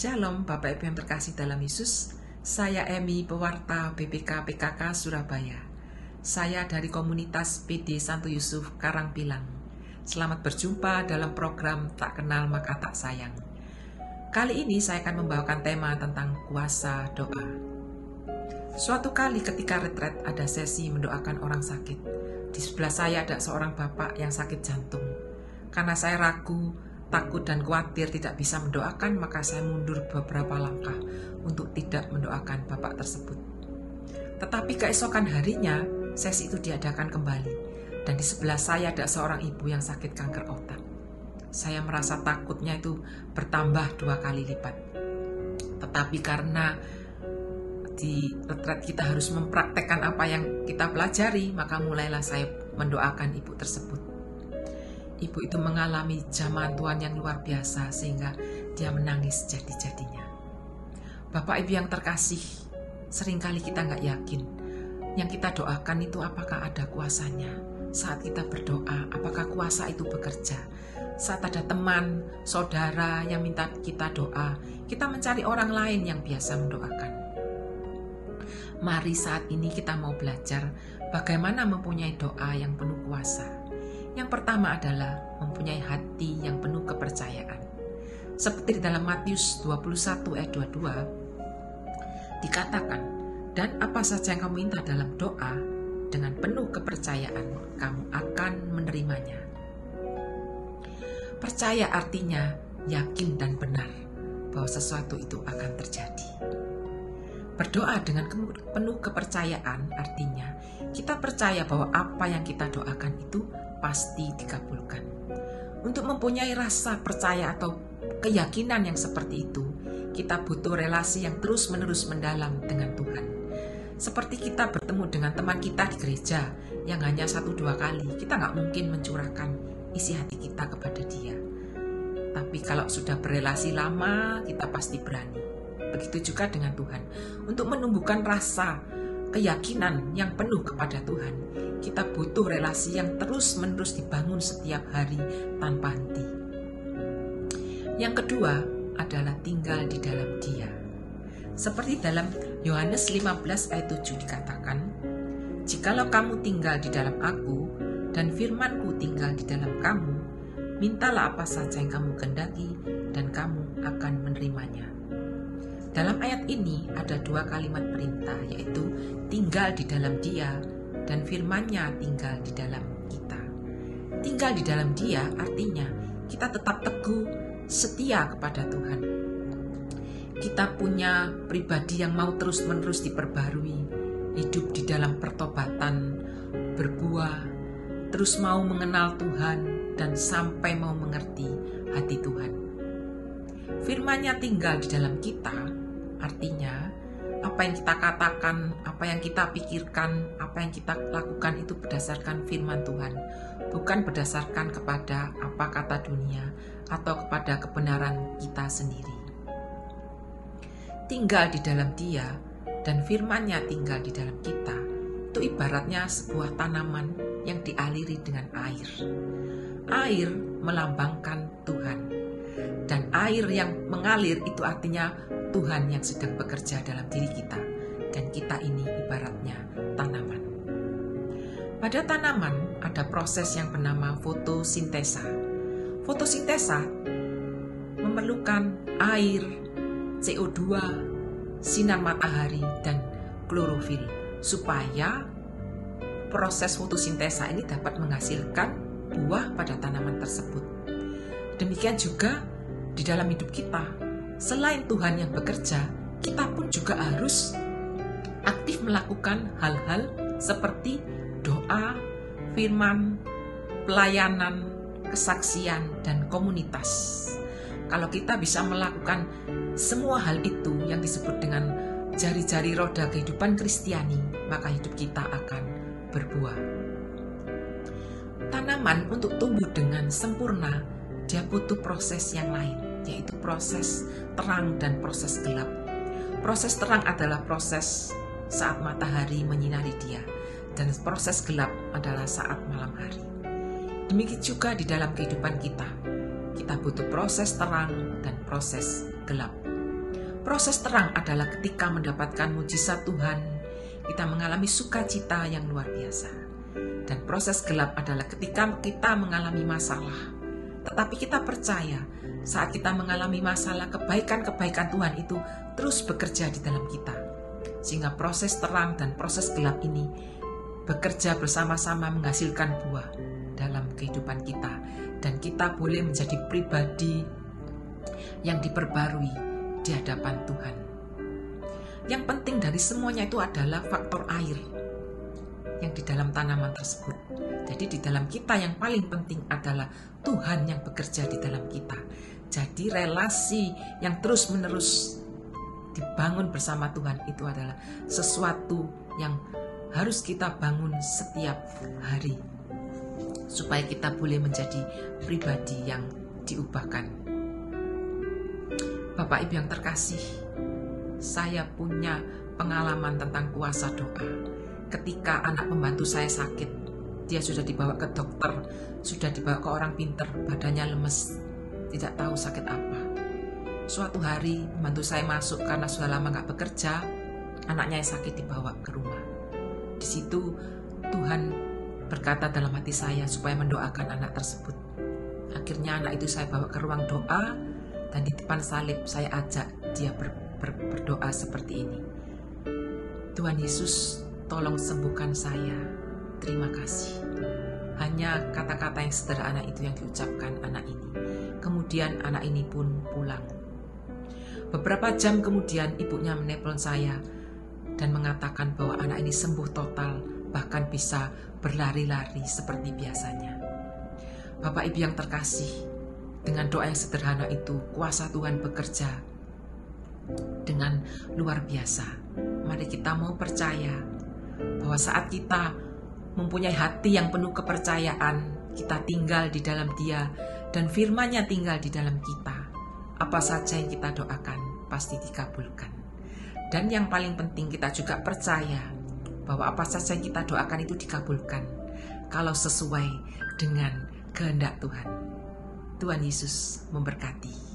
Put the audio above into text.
Shalom Bapak Ibu yang terkasih dalam Yesus. Saya Emi, pewarta BPK PKK Surabaya. Saya dari komunitas PD Santo Yusuf Karangpilang. Selamat berjumpa dalam program Tak Kenal Maka Tak Sayang. Kali ini saya akan membawakan tema tentang kuasa doa. Suatu kali ketika retret ada sesi mendoakan orang sakit. Di sebelah saya ada seorang bapak yang sakit jantung. Karena saya ragu, takut dan khawatir tidak bisa mendoakan, maka saya mundur beberapa langkah untuk tidak mendoakan bapak tersebut. Tetapi keesokan harinya, sesi itu diadakan kembali. Dan di sebelah saya ada seorang ibu yang sakit kanker otak. Saya merasa takutnya itu bertambah 2 kali lipat. Tetapi karena di retret kita harus mempraktekkan apa yang kita pelajari, maka mulailah saya mendoakan ibu tersebut. Ibu itu mengalami jaman Tuhan yang luar biasa sehingga dia menangis jadi-jadinya. Bapak Ibu yang terkasih, seringkali kita nggak yakin yang kita doakan itu apakah ada kuasanya. Saat kita berdoa, apakah kuasa itu bekerja? Saat ada teman, saudara yang minta kita doa, kita mencari orang lain yang biasa mendoakan. Mari saat ini kita mau belajar bagaimana mempunyai doa yang penuh kuasa. Yang pertama adalah mempunyai hati yang penuh kepercayaan. Seperti di dalam Matius 21 ayat 22 dikatakan, dan apa saja yang kamu minta dalam doa, dengan penuh kepercayaan kamu akan menerimanya. Percaya artinya yakin dan benar bahwa sesuatu itu akan terjadi. Berdoa dengan penuh kepercayaan artinya kita percaya bahwa apa yang kita doakan itu pasti dikabulkan. Untuk mempunyai rasa percaya atau keyakinan yang seperti itu, kita butuh relasi yang terus-menerus mendalam dengan Tuhan. Seperti kita bertemu dengan teman kita di gereja yang hanya 1-2 kali, kita nggak mungkin mencurahkan isi hati kita kepada dia. Tapi kalau sudah berelasi lama, kita pasti berani. Begitu juga dengan Tuhan. Untuk menumbuhkan rasa keyakinan yang penuh kepada Tuhan, kita butuh relasi yang terus-menerus dibangun setiap hari tanpa henti. Yang kedua adalah tinggal di dalam Dia. Seperti dalam Yohanes 15 ayat 7 dikatakan, jikalau kamu tinggal di dalam Aku dan firman-Ku tinggal di dalam kamu, mintalah apa saja yang kamu kehendaki dan kamu akan menerimanya. Dalam ayat ini ada 2 kalimat perintah, yaitu tinggal di dalam Dia dan firman-Nya tinggal di dalam kita. Tinggal di dalam Dia artinya kita tetap teguh setia kepada Tuhan. Kita punya pribadi yang mau terus-menerus diperbarui, hidup di dalam pertobatan, berbuah, terus mau mengenal Tuhan dan sampai mau mengerti hati Tuhan. Firman-Nya tinggal di dalam kita, artinya apa yang kita katakan, apa yang kita pikirkan, apa yang kita lakukan itu berdasarkan firman Tuhan, bukan berdasarkan kepada apa kata dunia atau kepada kebenaran kita sendiri. Tinggal di dalam Dia dan firman-Nya tinggal di dalam kita, itu ibaratnya sebuah tanaman yang dialiri dengan air. Air melambangkan Tuhan. Dan air yang mengalir itu artinya Tuhan yang sedang bekerja dalam diri kita. Dan kita ini ibaratnya tanaman. Pada tanaman ada proses yang bernama fotosintesa. Fotosintesa memerlukan air, CO2, sinar matahari, dan klorofil. Supaya proses fotosintesa ini dapat menghasilkan buah pada tanaman tersebut. Demikian juga di dalam hidup kita, selain Tuhan yang bekerja, kita pun juga harus aktif melakukan hal-hal seperti doa, firman, pelayanan, kesaksian, dan komunitas. Kalau kita bisa melakukan semua hal itu yang disebut dengan jari-jari roda kehidupan Kristiani, maka hidup kita akan berbuah. Tanaman untuk tumbuh dengan sempurna, dia butuh proses yang lain, yaitu proses terang dan proses gelap. Proses terang adalah proses saat matahari menyinari dia, dan proses gelap adalah saat malam hari. Demikian juga di dalam kehidupan kita. Kita butuh proses terang dan proses gelap. Proses terang adalah ketika mendapatkan mujizat Tuhan, kita mengalami sukacita yang luar biasa. Dan proses gelap adalah ketika kita mengalami masalah. Tetapi kita percaya saat kita mengalami masalah, kebaikan-kebaikan Tuhan itu terus bekerja di dalam kita. Sehingga proses terang dan proses gelap ini bekerja bersama-sama menghasilkan buah dalam kehidupan kita. Dan kita boleh menjadi pribadi yang diperbarui di hadapan Tuhan. Yang penting dari semuanya itu adalah faktor air yang di dalam tanaman tersebut. Jadi di dalam kita yang paling penting adalah Tuhan yang bekerja di dalam kita. Jadi relasi yang terus-menerus dibangun bersama Tuhan itu adalah sesuatu yang harus kita bangun setiap hari, supaya kita boleh menjadi pribadi yang diubahkan. Bapak Ibu yang terkasih, saya punya pengalaman tentang kuasa doa. Ketika anak pembantu saya sakit, dia sudah dibawa ke dokter, sudah dibawa ke orang pinter, badannya lemes, tidak tahu sakit apa. Suatu hari pembantu saya masuk karena sudah lama gak bekerja, anaknya yang sakit dibawa ke rumah. Di situ Tuhan berkata dalam hati saya supaya mendoakan anak tersebut. Akhirnya anak itu saya bawa ke ruang doa, dan di depan salib saya ajak dia berdoa seperti ini. Tuhan Yesus, tolong sembuhkan saya. Terima kasih. Hanya kata-kata yang sederhana itu yang diucapkan anak ini. Kemudian anak ini pun pulang. Beberapa jam kemudian ibunya menelpon saya dan mengatakan bahwa anak ini sembuh total, bahkan bisa berlari-lari seperti biasanya. Bapak Ibu yang terkasih, dengan doa yang sederhana itu kuasa Tuhan bekerja dengan luar biasa. Mari kita mau percaya bahwa saat kita mempunyai hati yang penuh kepercayaan, kita tinggal di dalam Dia dan firman-Nya tinggal di dalam kita, apa saja yang kita doakan pasti dikabulkan. Dan yang paling penting kita juga percaya bahwa apa saja yang kita doakan itu dikabulkan kalau sesuai dengan kehendak Tuhan. Tuhan Yesus memberkati.